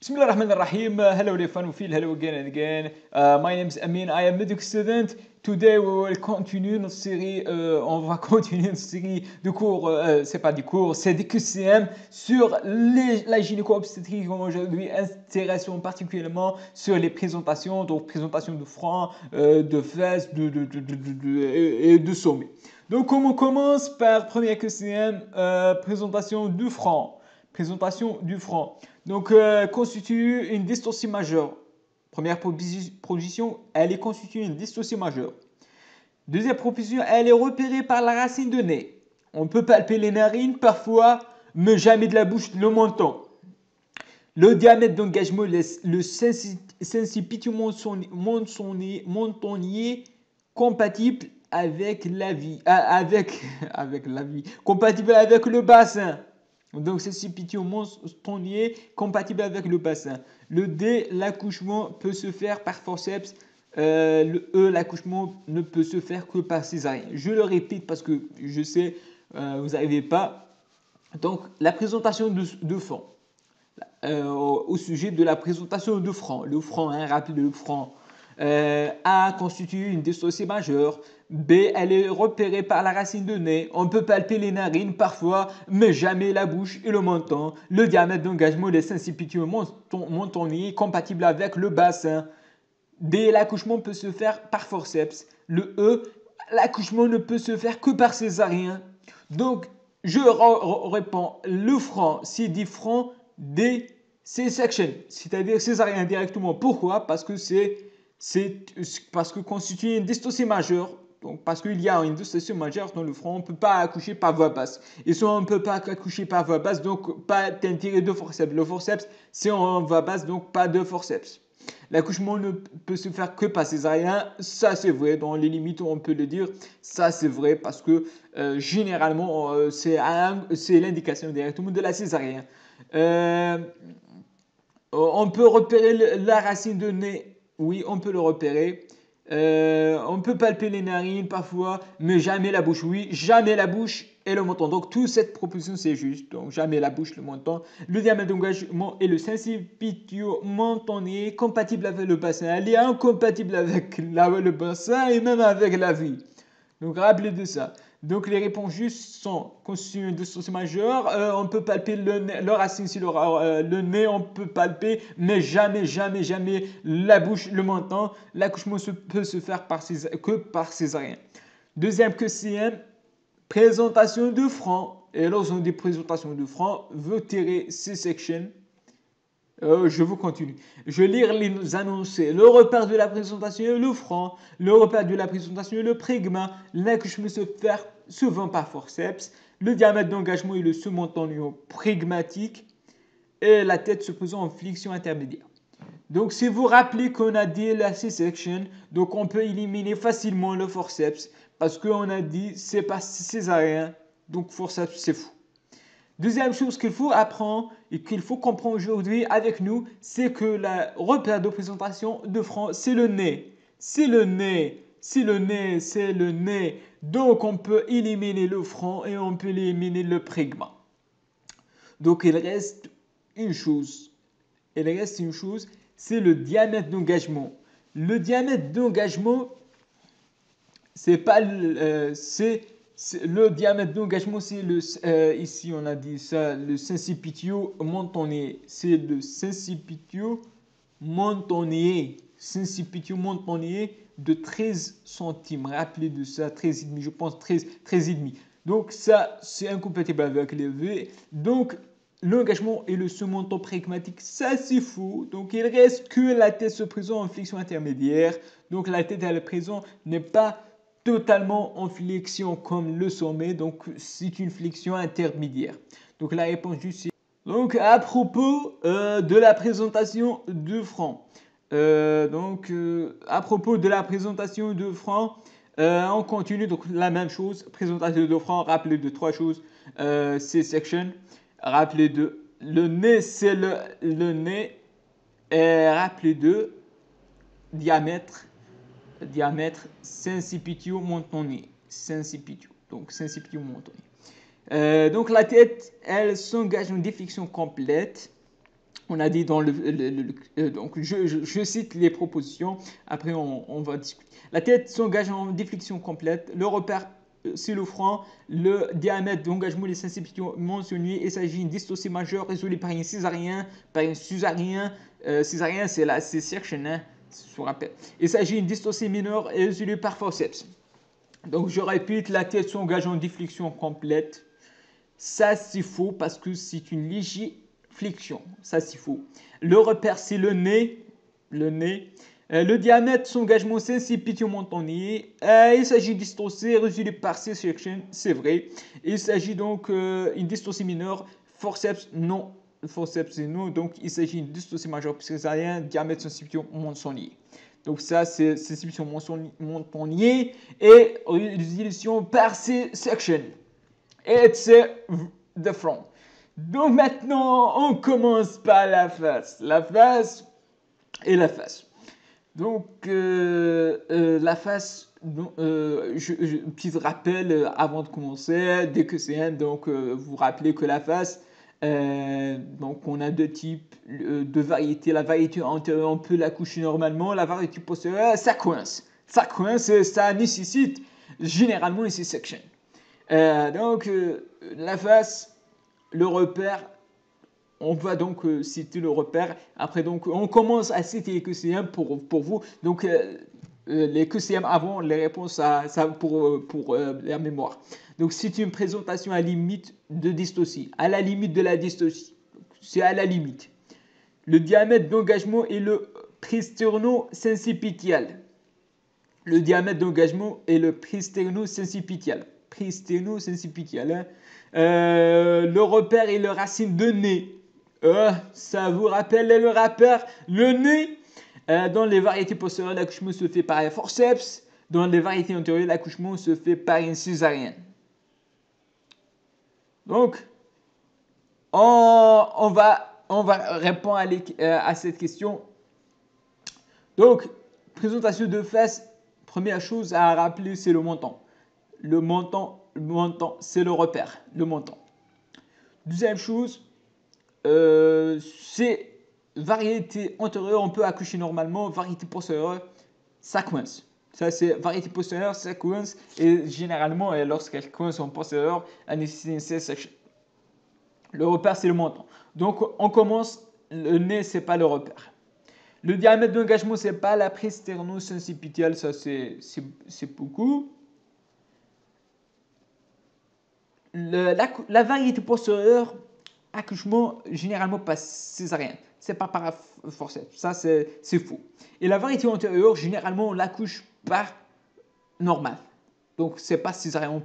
Bismillahirrahmanirrahim. Hello dear fanophile, hello again and again. My name is Amin, I am medical student. Today we will continue notre série, on va continuer une série de cours, c'est pas des cours, c'est des QCM sur la gynéco-obstétrique. Aujourd'hui, intéressons particulièrement sur les présentations, donc présentation de front, de fesses et de sommet. Donc on commence par première QCM, présentation du front. Présentation du front. Donc, constitue une dystocie majeure. Première proposition, elle est constituée une dystocie majeure. Deuxième proposition, elle est repérée par la racine de nez. On peut palper les narines parfois, mais jamais de la bouche, le menton. Le diamètre d'engagement, le sensipitio mentonnier compatible avec la vie, compatible avec le bassin. Donc, c'est sensipitio mentonnier compatible avec le bassin. Le D, l'accouchement peut se faire par forceps. Le E, l'accouchement ne peut se faire que par césarienne. Je le répète parce que je sais, vous n'arrivez pas. Donc, la présentation de front. Au sujet de la présentation de front. Le front, rappelez le front. A constitue une dystocie majeure. B, elle est repérée par la racine de nez. On peut palper les narines parfois, mais jamais la bouche et le menton. Le diamètre d'engagement des sensipitio mentonnier compatible avec le bassin. D, l'accouchement peut se faire par forceps. Le E, l'accouchement ne peut se faire que par césarien. Donc, je réponds le front, c'est dit front D, C-section, c'est-à-dire césarien directement. Pourquoi? Parce que parce que constitue une dystocie majeure. Donc, parce qu'il y a une dystocie majeure dans le front, on ne peut pas accoucher par voie basse. Et si on ne peut pas accoucher par voie basse, donc pas d'intérêt de forceps. Le forceps, c'est en voie basse, donc pas de forceps. L'accouchement ne peut se faire que par césarien, ça c'est vrai, dans les limites on peut le dire, ça c'est vrai parce que généralement c'est l'indication directement de la césarienne. On peut repérer la racine de nez, oui on peut le repérer. On peut palper les narines parfois, mais jamais la bouche, oui, jamais la bouche et le menton. Donc, toute cette proposition, c'est juste. Donc, jamais la bouche, le menton. Le diamètre d'engagement et le sensipitio mentonnier compatible avec le bassin. Elle est incompatible avec le bassin et même avec la vie. Donc, rappelez de ça. Donc, les réponses justes sont constituées de dystocie majeure. On peut palper le racine sur le nez, on peut palper, mais jamais la bouche, le menton. L'accouchement peut se faire que par césarien. Deuxième QCM, présentation de front. Et lorsqu'on dit présentation de front, veut tirer C-section. Je vous continue. Je vais lire les annoncés. Le repère de la présentation est le front. Le repère de la présentation est le prégma. L'accouchement se fait souvent par forceps. Le diamètre d'engagement est le sementonnion prégmatique. Et la tête se posant en flexion intermédiaire. Donc, si vous rappelez qu'on a dit la C-section, donc on peut éliminer facilement le forceps. Parce qu'on a dit c'est pas césarien. Donc, forceps, c'est fou. Deuxième chose qu'il faut apprendre et qu'il faut comprendre aujourd'hui avec nous, c'est que la repère de présentation de front, c'est le nez. C'est le nez. C'est le nez. C'est le nez. Donc, on peut éliminer le front et on peut éliminer le prégma. Donc, il reste une chose. C'est le diamètre d'engagement. Le diamètre d'engagement, c'est pas le diamètre d'engagement, c'est ici on a dit ça, le sensipitio mentonnier. C'est le sensipitio mentonnier de 13 centimes. Rappelez de ça, 13,5, je pense 13,5. Donc ça, c'est incompatible avec les V. Donc l'engagement et le sementon pragmatique, ça c'est faux. Donc il reste que la tête se présente en flexion intermédiaire. Donc la tête à la présent n'est pas totalement en flexion comme le sommet, donc c'est une flexion intermédiaire. Donc la réponse juste c'est... Donc à propos de la présentation de front, à propos de la présentation de front, on continue donc la même chose, présentation de front, rappelez de trois choses, C-section, rappelez de le nez, c'est le nez, et rappelez de diamètre sensipitio mentonnier. Donc la tête, elle s'engage en déflexion complète. On a dit dans donc je cite les propositions, après on va discuter. La tête s'engage en déflexion complète, le repère c'est le front, le diamètre d'engagement des sensibilités mentionnées, il s'agit d'une dystocie majeure résolue par un césarien, césarien c'est la C-section, hein, je vous rappelle. Il s'agit d'une dystocie mineure résolue par forceps. Donc je répète, la tête s'engage en déflexion complète. Ça, c'est faux parce que c'est une ligiflexion. Ça, c'est faux. Le repère, c'est le nez. Le nez. Le diamètre, son engagement sensibilité montannier. Il s'agit de dystocie résultée par C-section. C'est vrai. Il s'agit donc d'une dystocie mineure. Forceps, non. Forceps, c'est non. Donc, il s'agit d'une dystocie majeure césarienne. Diamètre, sensibilité montannier. Donc, ça, c'est sensibilité montannier et résolution par C-section. It's the front. Donc maintenant, on commence par la face. La face et la face. Donc la face, petit rappel avant de commencer, dès que c'est un, donc vous rappelez que la face, donc on a deux types de variétés. La variété antérieure, on peut la coucher normalement. La variété postérieure, ça coince. Ça coince, ça nécessite généralement une C-section. Donc, la face, le repère, on va donc citer le repère. Après, donc, on commence à citer les QCM pour vous. Donc, les QCM avant les réponses pour la mémoire. Donc, c'est une présentation à limite de dystocie, à la limite de la dystocie. C'est à la limite. Le diamètre d'engagement est le pristerno-sincipitial. Le diamètre d'engagement est le pristerno-sincipitial. Pristerno-sincipitial. Hein. Le repère est le racine de nez. Ça vous rappelle le repère, le nez. Dans les variétés postérieures, l'accouchement se fait par un forceps. Dans les variétés antérieures, l'accouchement se fait par une césarienne. Donc, on va répondre à cette question. Donc, présentation de face. Première chose à rappeler, c'est le montant. Le montant, c'est le repère, le montant. Deuxième chose, c'est variété antérieure, on peut accoucher normalement. Variété postérieure, ça coince. Ça, c'est variété postérieure, ça coince. Et généralement, lorsqu'elle coince en postérieure, elle nécessite une C-section. Le repère, c'est le montant. Donc, on commence, le nez, c'est pas le repère. Le diamètre d'engagement, c'est pas la pristerno-sincipitiale, ça c'est beaucoup. La variété postérieure, accouchement généralement pas césarien, c'est pas par forceps, ça c'est faux. Et la variété antérieure, généralement on l'accouche par normal. Donc c'est pas césarien,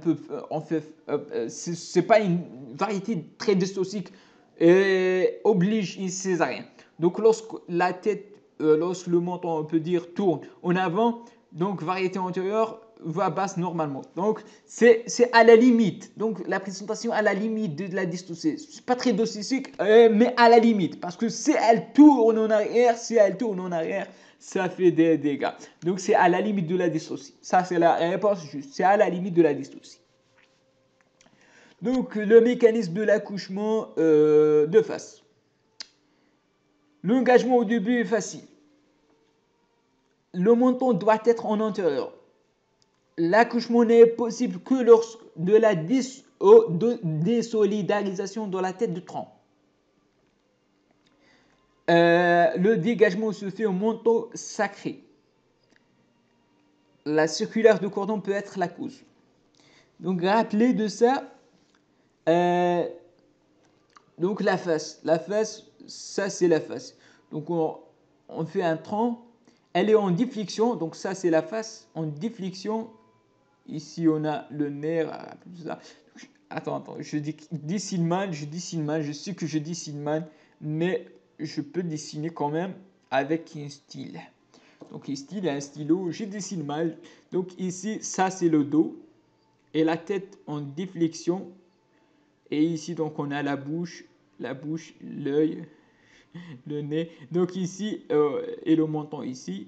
c'est pas une variété très dystocique et oblige une césarienne. Donc lorsque la tête, lorsque le menton, on peut dire, tourne en avant, donc variété antérieure va basse normalement. Donc c'est à la limite. Donc la présentation à la limite de la dystocie. C'est pas très dystocique, mais à la limite. Parce que si elle tourne en arrière, ça fait des dégâts. Donc c'est à la limite de la dystocie. Ça c'est la réponse juste. C'est à la limite de la dystocie. Donc le mécanisme de l'accouchement de face. L'engagement au début est facile. Le menton doit être en antérieur. L'accouchement n'est possible que lorsque de la désolidarisation de la tête de tronc. Le dégagement se fait au menton sacré. La circulaire de cordon peut être la cause. Donc rappelez de ça. Donc la face, ça c'est la face. Donc on fait un tronc, elle est en difflexion, donc ça c'est la face en difflexion. Ici on a le nerf. Attends, je dessine mal, je sais que je dessine mal, mais je peux dessiner quand même avec un style. Donc ici il y a un stylo, je dessine mal. Donc ici ça c'est le dos et la tête en difflexion. Et ici, donc, on a la bouche, l'œil, le nez. Donc ici, et le menton ici.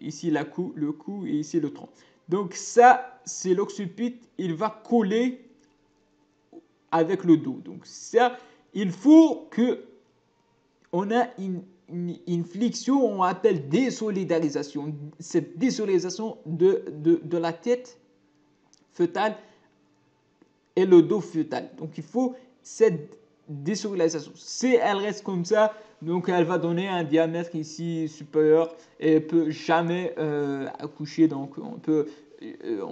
Ici, le cou et ici, le tronc. Donc ça, c'est l'occiput. Il va coller avec le dos. Donc ça, il faut que on a une flexion, on appelle désolidarisation. Cette désolidarisation de la tête fœtale et le dos fœtal. Donc il faut cette désolidarisation. Si elle reste comme ça, donc elle va donner un diamètre ici supérieur et elle peut jamais accoucher. Donc on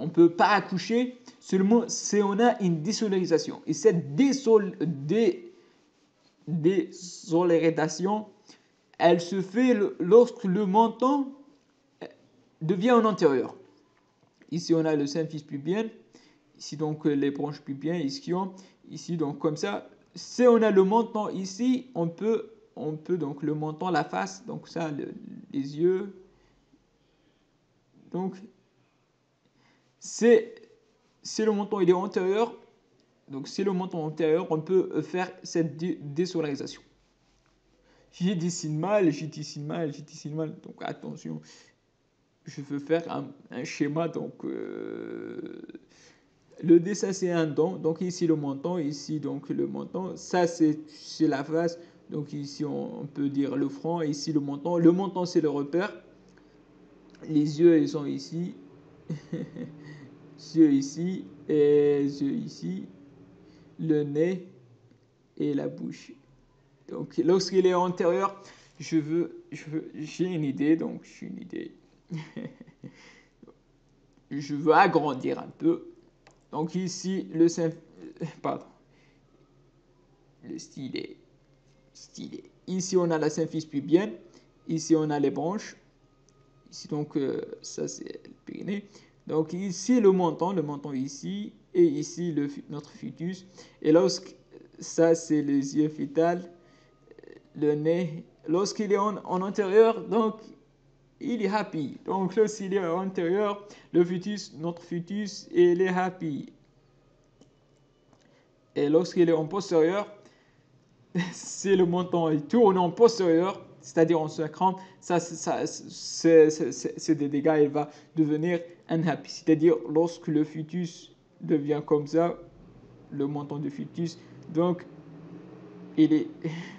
peut pas accoucher seulement si on a une désolidarisation. Et cette désolidarisation, elle se fait lorsque le menton devient en antérieur. Ici on a le symphyse pubien. Ici donc les branches pubiens, ici donc comme ça. Si on a le menton ici, on peut donc le menton, la face, donc ça, les yeux. Donc c'est le menton il est antérieur, donc c'est le menton antérieur, on peut faire cette désolarisation. J'ai dessine mal, donc attention, je veux faire un schéma, donc le dessin c'est un don, donc ici le menton, ici donc le menton, ça c'est la face, donc ici on peut dire le front, ici le menton c'est le repère, les yeux ils sont ici, yeux ici, et yeux ici, le nez et la bouche. Donc lorsqu'il est antérieur, j'ai une idée, donc je veux agrandir un peu. Donc ici, le stylet. Ici, on a la symphyse pubienne. Ici, on a les branches. Ici, donc, ça, c'est le périnée. Donc ici, le menton ici. Et ici, notre fœtus. Et ça, c'est les yeux fœtales. Le nez. Lorsqu'il est en antérieur, donc, il est happy. Donc, lorsqu'il est en antérieur, notre fœtus, il est happy. Et lorsqu'il est en postérieur, si le menton il tourne en postérieur, c'est-à-dire en sacrum, c'est des dégâts, il va devenir unhappy. C'est-à-dire lorsque le fœtus devient comme ça, le menton du fœtus, donc il est...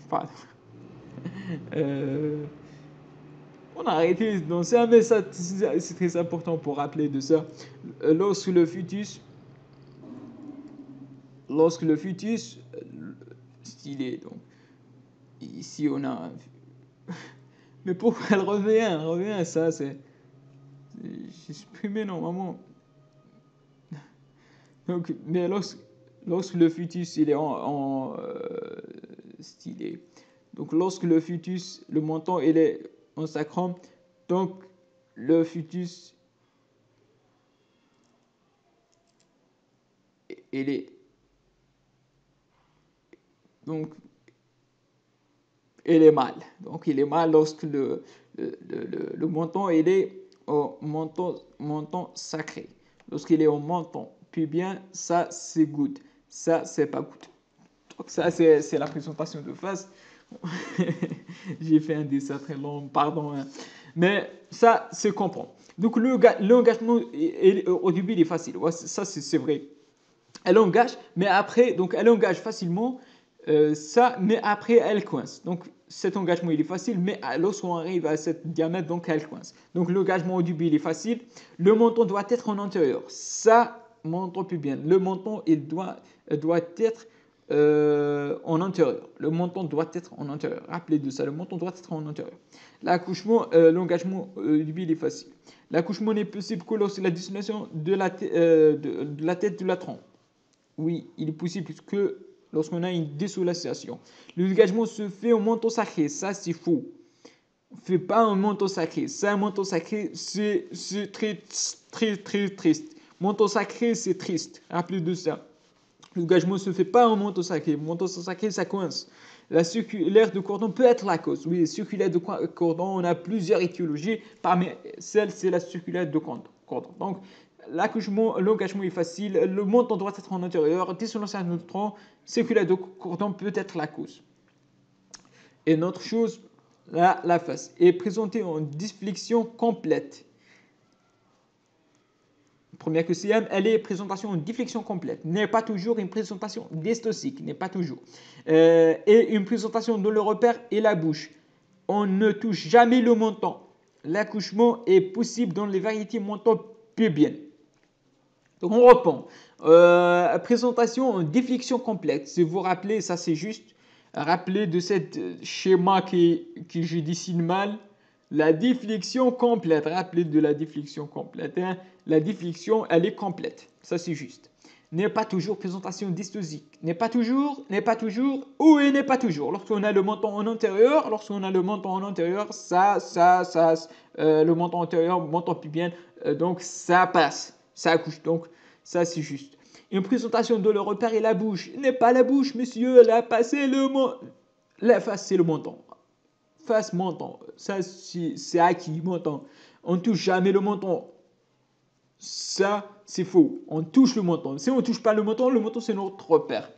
Pardon. On a arrêté dans ça, mais ça, c'est très important pour rappeler de ça. Lorsque le fœtus stylé, donc ici on a mais pourquoi elle revient ça c'est j'ai supprimé normalement. Donc mais lorsque le fœtus il est en stylé, donc lorsque le fœtus, le menton il est en sacrum, donc le fœtus il est donc il est mal. Donc il est mal lorsque le menton il est au menton sacré. Lorsqu'il est au menton pubien, ça c'est good. Ça c'est pas good. Donc ça c'est la présentation de face. J'ai fait un dessin très long, pardon. Hein. Mais ça c'est comprendre. Donc l'engagement au début il est facile. Ouais, ça c'est vrai. Elle engage, mais après, donc elle engage facilement ça, mais après elle coince. Donc cet engagement il est facile, mais lorsqu'on arrive à cette diamètre, donc elle coince. Donc l'engagement au début il est facile. Le menton doit être en antérieur. Ça, menton pubien. Le menton il doit être en antérieur. Le menton doit être en antérieur. Rappelez de ça, le menton doit être en antérieur. L'accouchement, l'engagement au début il est facile. L'accouchement n'est possible que lorsque la destination de la tête de la trompe. Oui, il est possible que lorsqu'on a une désolarisation. Le dégagement se fait au menton sacré, ça c'est faux. On ne fait pas un menton sacré. Ça, un menton sacré, c'est très, très, très triste. Menton sacré, c'est triste. Rappelez de ça. Le dégagement ne se fait pas en menton sacré. Menton sacré, ça coince. La circulaire de cordon peut être la cause. Oui, circulaire de cordon, on a plusieurs étiologies. Parmi celles, c'est la circulaire de cordon. Donc, l'engagement est facile. Le menton doit être en intérieur. Dissonance à neutron, circulaire de cordon peut être la cause. Et une autre chose, la face est présentée en dysflexion complète. Première QCM, elle est présentation de déflexion complète, n'est pas toujours une présentation dystocique, n'est pas toujours. Et une présentation dans le repère et la bouche. On ne touche jamais le menton. L'accouchement est possible dans les variétés menton-pubiennes. Donc on reprend. Présentation en déflexion complète. Si vous vous rappelez, ça c'est juste. Rappelez de ce schéma que je dessine mal. La déflexion complète. Rappelez de la déflexion complète. Hein. La déflexion, elle est complète. Ça c'est juste. N'est pas toujours présentation dystosique. N'est pas toujours, ou et n'est pas toujours. Lorsqu'on a le menton en antérieur, le menton antérieur, menton pubien, donc ça passe, ça accouche. Donc ça c'est juste. Une présentation de le repère et la bouche. N'est pas la bouche, monsieur, là passé le menton. La face c'est le menton. Face menton, ça c'est acquis, menton. On ne touche jamais le menton. Ça, c'est faux. On touche le menton. Si on ne touche pas le menton, c'est notre repère.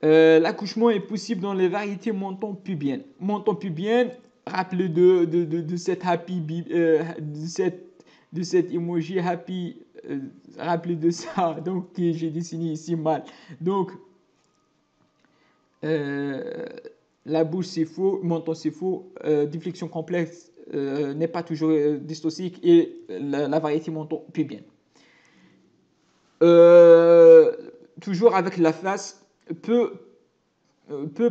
L'accouchement est possible dans les variétés menton-pubiennes. Menton-pubienne, rappelez de cette happy, de cette emoji happy, rappelez de ça, donc que j'ai dessiné ici mal. Donc, la bouche c'est faux, menton c'est faux, déflexion complexe n'est pas toujours dystocique et la variété menton-pubienne. Toujours avec la face, peut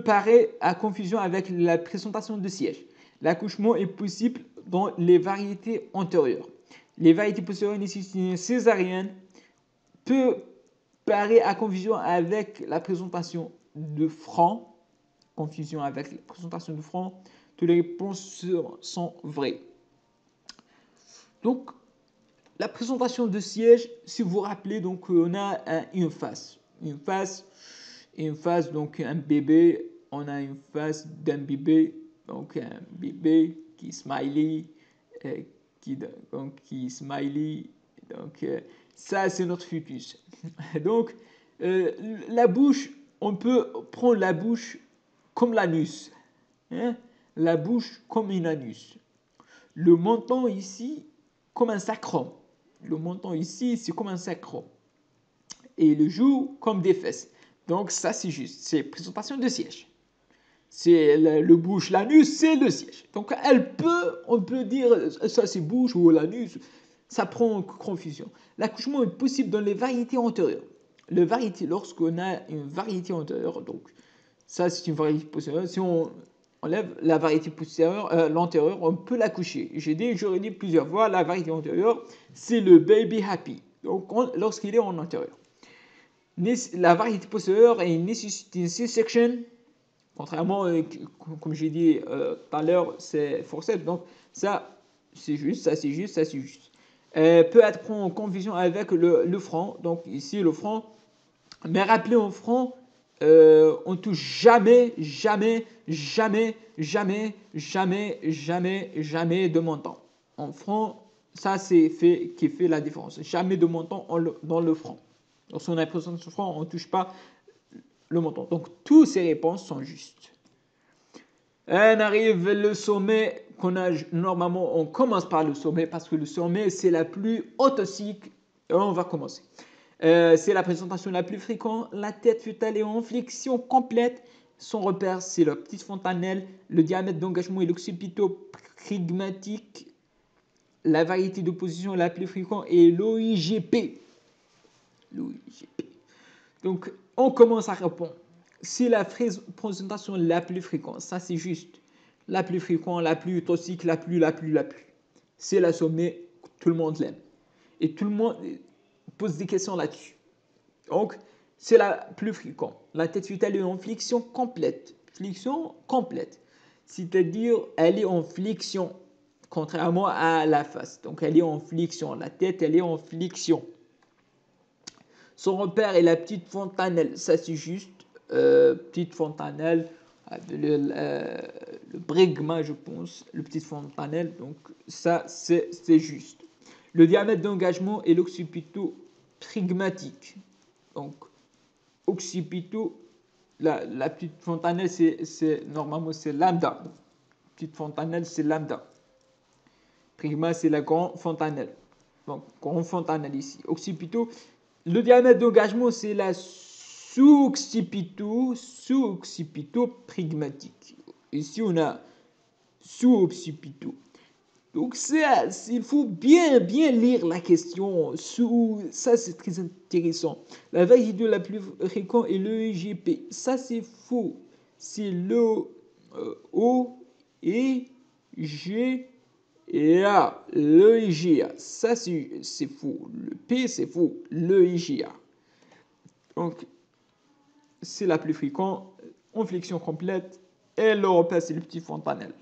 paraître à confusion avec la présentation de siège. L'accouchement est possible dans les variétés antérieures. Les variétés postérieures nécessitent une césarienne. Peut paraître à confusion avec la présentation de front. Confusion avec la présentation de front. Toutes les réponses sont vraies. Donc, la présentation de siège, si vous vous rappelez, donc on a une face. Une face, donc un bébé. On a une face d'un bébé, donc un bébé qui smiley, qui smiley. Donc, ça, c'est notre fœtus. Donc, la bouche, on peut prendre la bouche comme l'anus. Hein? La bouche comme une anus. Le menton ici, comme un sacrum. Le menton ici, c'est comme un sacrum. Et le joue comme des fesses. Donc, ça, c'est juste. C'est présentation de siège. C'est le bouche, l'anus, c'est le siège. Donc, on peut dire, ça, c'est bouche ou l'anus. Ça prend confusion. L'accouchement est possible dans les variétés antérieures. Lorsqu'on a une variété antérieure, donc, ça, c'est une variété postérieure. Si on enlève la variété postérieure, l'antérieure, on peut l'accoucher. J'aurais dit plusieurs fois, la variété antérieure, c'est le baby happy. Donc, lorsqu'il est en antérieur. La variété postérieure nécessite une C-section, contrairement, comme j'ai dit tout à l'heure, c'est forceps. Donc, ça, c'est juste, ça, c'est juste, ça, c'est juste. Peut être en confusion avec le front. Donc, ici, le front. Mais rappelez, au front, on touche jamais de menton. En front, ça, c'est qui fait la différence. Jamais de menton dans le front. Lorsqu'on a une présentation sur front, on ne touche pas le menton. Donc, toutes ces réponses sont justes. On arrive le sommet qu'on a normalement. On commence par le sommet parce que le sommet, c'est la plus haute cycle. Et on va commencer. C'est la présentation la plus fréquente. La tête fœtale est en flexion complète. Son repère, c'est la petite fontanelle. Le diamètre d'engagement est l'occipito-prygmatique. La variété de position la plus fréquente est l'OIGP. Donc, on commence à répondre. C'est la présentation la plus fréquente. Ça, c'est juste. La plus fréquente, la plus toxique, la plus. C'est la sommet. Tout le monde l'aime. Et tout le monde pose des questions là-dessus. Donc, c'est la plus fréquente. La tête fœtale est en flexion complète. Flexion complète. C'est-à-dire, elle est en flexion, contrairement à la face. Donc, elle est en flexion. La tête, elle est en flexion. Son repère est la petite fontanelle. Ça, c'est juste. Petite fontanelle. Le brygma, je pense. Le petite fontanelle. Donc, ça, c'est juste. Le diamètre d'engagement est l'occipito-prygmatique. Donc, occipito, la petite fontanelle, normalement, c'est lambda. Petite fontanelle, c'est lambda. Prygma, c'est la grande fontanelle. Donc, en fontanelle ici. Occipito, le diamètre d'engagement, c'est la sous-occipito-prigmatique. Ici, on a sous-occipito. Donc, ça, il faut bien lire la question. Ça, c'est très intéressant. La variété la plus fréquente est l'EGP. Ça, c'est faux. C'est le O, E, G et A. L'EGA. Ça, c'est faux. Le P, c'est faux. L'EGA. Donc, c'est la plus fréquente. En flexion complète. Et le repère, c'est le petit fontanelle.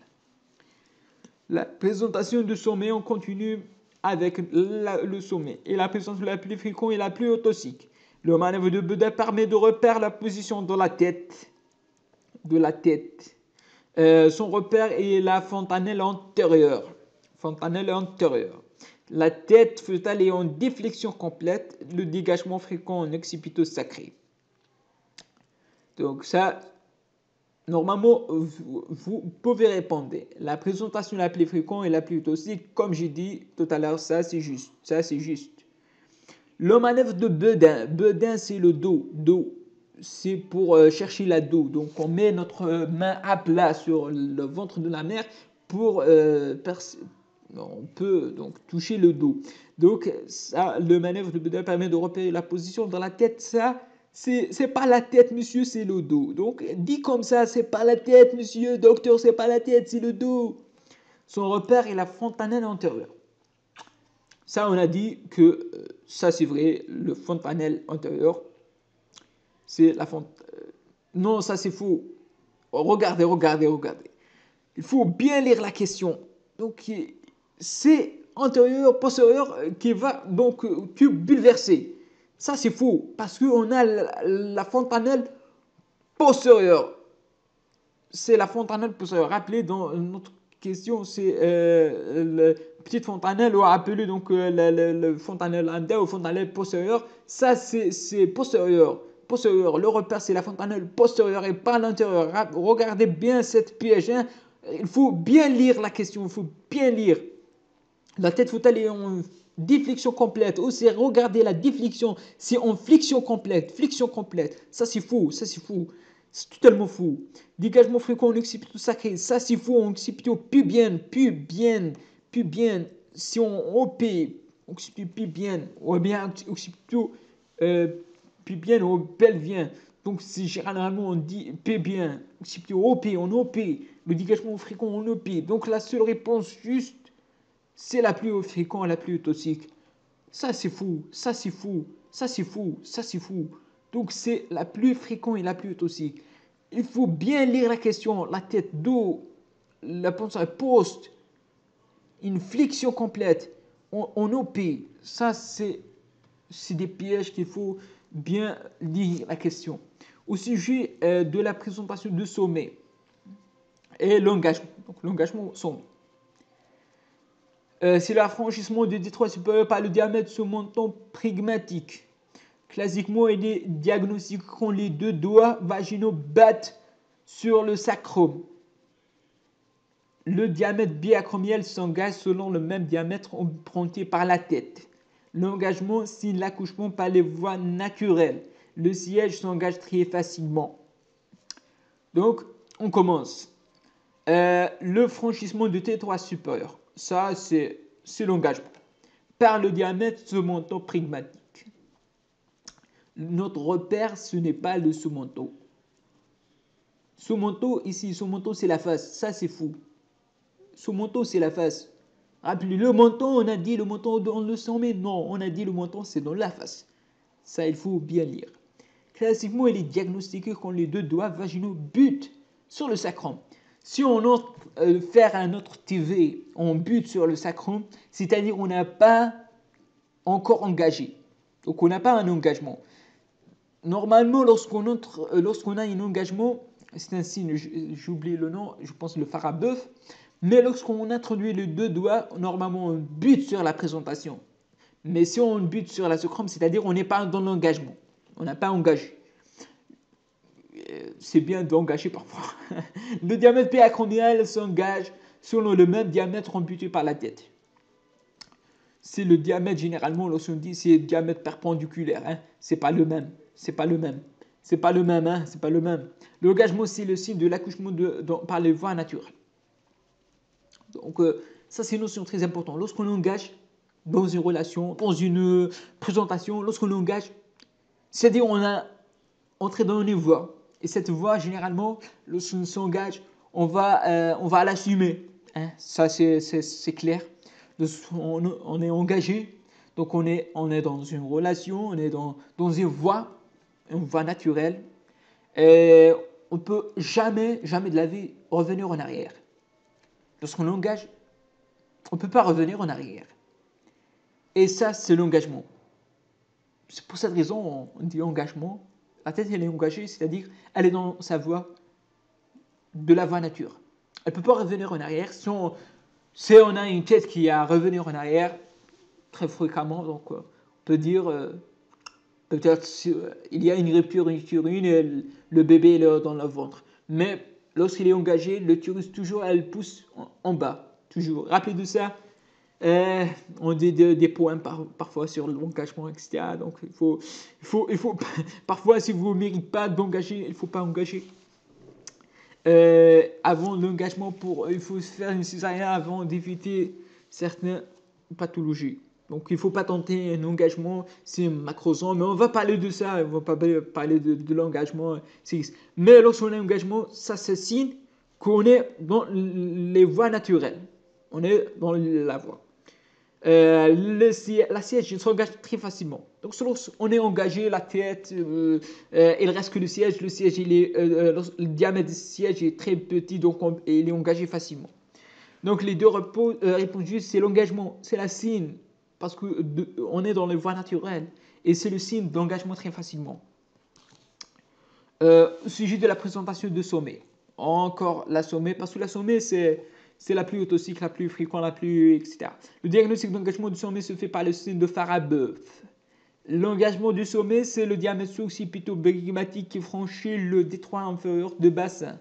La présentation du sommet, on continue avec le sommet. Et la présentation la plus fréquente est la plus orthosique. Le manœuvre de Beudin permet de repérer la position de la tête. Son repère est la fontanelle antérieure. La tête fœtale est en déflexion complète. Le dégagement fréquent en occipito sacré. Donc ça... Normalement, vous pouvez répondre. La présentation la plus fréquente et la plus toxique, comme j'ai dit tout à l'heure, ça c'est juste. Le manœuvre de Beudin. Beudin, c'est le dos. C'est pour chercher la dos. Donc, on met notre main à plat sur le ventre de la mère pour on peut donc toucher le dos. Donc, ça, le manœuvre de Beudin permet de repérer la position dans la tête. Ça, c'est pas la tête, monsieur, c'est le dos. Donc, dit comme ça, c'est pas la tête, monsieur, docteur, c'est pas la tête, c'est le dos. Son repère est la fontanelle antérieure. Ça, on a dit que ça, c'est vrai, le fontanelle antérieur, c'est la fontanelle. Non, ça, c'est faux. Regardez. Il faut bien lire la question. Donc, c'est antérieur, postérieur qui va donc bouleverser. Ça, c'est faux, parce qu'on a la fontanelle postérieure. C'est la fontanelle postérieure. Rappelez, dans notre question, c'est la petite fontanelle, ou appelé donc le fontanelle lambda ou fontanelle postérieure. Ça, c'est postérieur. Le repère, c'est la fontanelle postérieure et pas l'antérieure. Regardez bien cette piège. Hein. Il faut bien lire la question, il faut bien lire. La tête fœtale est en déflexion complète. Aussi, regardez la déflexion, c'est en flexion complète. Ça, c'est faux. C'est totalement faux. Dégagement fréquent en occipito sacré. Ça, c'est faux. En occipito pubien. Si on OP, occipito pubien, ou bien occipito pubien ou pelvien. Donc, généralement, on dit pubien. Occipito OP, on OP. Le dégagement fréquent en OP. Donc, la seule réponse juste, c'est la plus fréquente, la plus toxique. Ça, c'est fou. Donc, c'est la plus fréquente et la plus toxique. Il faut bien lire la question. La tête, dos, la pensée poste, une flexion complète, on OP. Ça, c'est des pièges qu'il faut bien lire la question. Au sujet de la présentation du sommet et l'engagement. Donc, l'engagement au sommet. C'est l'affranchissement des détroits supérieurs par le diamètre surmontant prigmatique. Classiquement, il est diagnostiqué quand les deux doigts vaginaux battent sur le sacrum. Le diamètre biacromial s'engage selon le même diamètre emprunté par la tête. L'engagement signe l'accouchement par les voies naturelles. Le siège s'engage très facilement. Donc, on commence. Le franchissement du détroit supérieur. Ça, c'est l'engagement. Par le diamètre surmontant prigmatique. Notre repère, ce n'est pas le sous-manteau. Sous-manteau, c'est la face. Ça, c'est fou. Sous-manteau, c'est la face. Rappelez, le menton, on a dit le menton dans le sommet. Non, on a dit le menton, c'est dans la face. Ça, il faut bien lire. Classiquement, il est diagnostiqué quand les deux doigts vaginaux butent sur le sacrum. Si on fait un autre TV, on bute sur le sacrum, c'est-à-dire on n'a pas encore engagé. Donc, on n'a pas un engagement. Normalement, lorsqu'on a un engagement, c'est un signe, j'oublie le nom, je pense le phare à bœuf, mais lorsqu'on introduit les deux doigts, normalement on bute sur la présentation. Mais si on bute sur la sacrum, c'est-à-dire on n'est pas dans l'engagement, on n'a pas engagé. C'est bien d'engager parfois. Le diamètre péacromial s'engage selon le même diamètre embuté par la tête. c'est le diamètre généralement, lorsqu'on dit c'est le diamètre perpendiculaire, hein, c'est pas le même, c'est pas le même, c'est pas le même, hein, c'est pas le même. L'engagement, c'est le signe de l'accouchement par les voies naturelles. Donc, ça, c'est une notion très importante. Lorsqu'on engage dans une relation, dans une présentation, lorsqu'on engage, c'est-à-dire on a entré dans une voie. Et cette voie, généralement, lorsqu'on s'engage, on va l'assumer. Hein. Ça, c'est clair. On est engagé, donc on est dans une relation, on est dans une voie naturelle. Et on ne peut jamais de la vie revenir en arrière. Lorsqu'on engage, on ne peut pas revenir en arrière. Et ça, c'est l'engagement. C'est pour cette raison on dit engagement. La tête, elle est engagée, c'est-à-dire elle est dans sa voie de la voie nature. Elle ne peut pas revenir en arrière. Si on a une tête qui a revenir en arrière très fréquemment, donc on peut dire peut-être il y a une rupture utérine et le bébé est dans le ventre. Mais lorsqu'il est engagé, l'utérus toujours elle pousse en bas. Toujours. Rappelez de ça. On dit des points parfois sur l'engagement, etc. Donc il faut parfois si vous ne méritez pas d'engager, il ne faut pas engager. Avant l'engagement, il faut faire une césarienne avant d'éviter certaines pathologies. Donc il ne faut pas tenter un engagement, c'est macrosome, mais on va parler de ça, on va pas parler de l'engagement. Mais lorsqu'on a un engagement, ça c'est signe qu'on est dans les voies naturelles. On est dans la voie. La siège s'engage très facilement. Donc, selon on est engagé, la tête, il reste que le siège. Le siège, le diamètre du siège est très petit, donc il est engagé facilement. Donc, les deux répondent juste, c'est l'engagement, c'est la signe, parce qu'on est dans les voies naturelles, et c'est le signe d'engagement très facilement. Au sujet de la présentation de sommet, encore la sommet, parce que la sommet, c'est la plus autocycle, la plus fréquente, la plus, etc. Le diagnostic d'engagement du sommet se fait par le signe de Farabeuf. L'engagement du sommet, c'est le diamètre occipito-brygmatique qui franchit le détroit inférieur de bassin.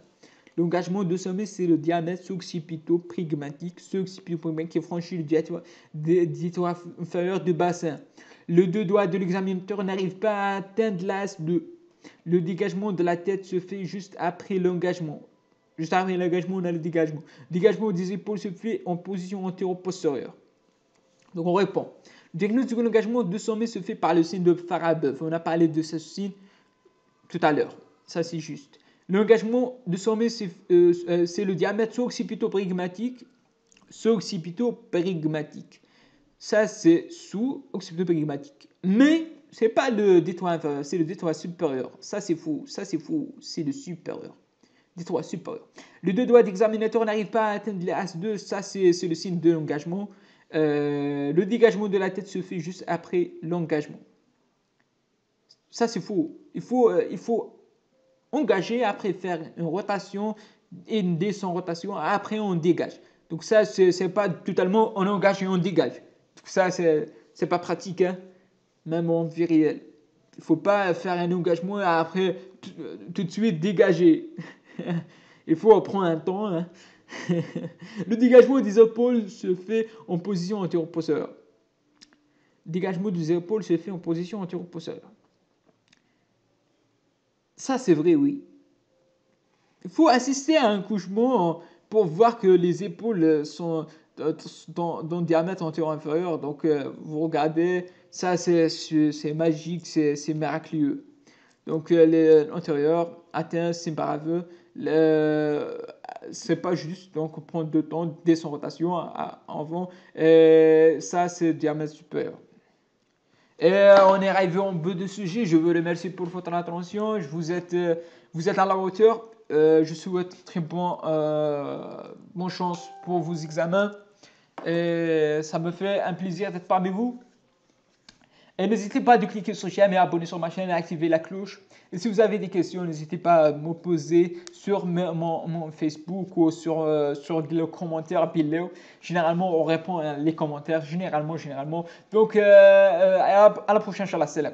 L'engagement du sommet, c'est le diamètre occipito-brygmatique qui franchit le détroit inférieur de bassin. Le deux doigts de l'examinateur n'arrivent pas à atteindre l'as 2. Le dégagement de la tête se fait juste après l'engagement. Juste après l'engagement, on a le dégagement. Le dégagement des épaules se fait en position antéro-postérieure. Donc on répond. Le diagnostic de l'engagement de sommet se fait par le signe de Farabeuf. On a parlé de ce signe tout à l'heure. Ça c'est juste. L'engagement de sommet, c'est le diamètre sous-occipito-brygmatique. Sous-occipito-brygmatique. Ça c'est sous-occipito-brygmatique. Mais ce n'est pas le détroit inférieur, c'est le détroit supérieur. Ça c'est faux. Ça c'est faux. C'est le supérieur. Détroit supérieur. Le deux doigts d'examinateur n'arrive pas à atteindre les As2, ça c'est le signe de l'engagement. Le dégagement de la tête se fait juste après l'engagement. Ça c'est faux. Il faut engager, après faire une rotation et une descente rotation, après on dégage. Donc ça c'est pas totalement on engage et on dégage. Donc ça c'est pas pratique, hein, même en vie réelle. Il ne faut pas faire un engagement et après tout de suite dégager. Il faut prendre un temps. Hein. Le dégagement des épaules se fait en position antéro-postérieure. Le dégagement des épaules se fait en position antéro-postérieure. Ça, c'est vrai, oui. Il faut assister à un couchement pour voir que les épaules sont dans le diamètre antéro-inférieur. Donc, vous regardez, ça, c'est magique, c'est miraculeux. Donc, l'antérieur atteint, c'est braveux. C'est pas juste, donc on prend deux temps dès son rotation avant. Ça, c'est le diamètre supérieur. Et on est arrivé au bout du sujet. Je vous remercie pour votre attention. Vous êtes à la hauteur. Je souhaite très bonne chance pour vos examens. Et ça me fait un plaisir d'être parmi vous. Et n'hésitez pas à cliquer sur j'aime et abonner sur ma chaîne et activer la cloche. Et si vous avez des questions, n'hésitez pas à me poser sur mon Facebook ou sur le commentaire below. Généralement, on répond à les commentaires. Généralement. Donc, à la prochaine, Inch'Allah. Salam.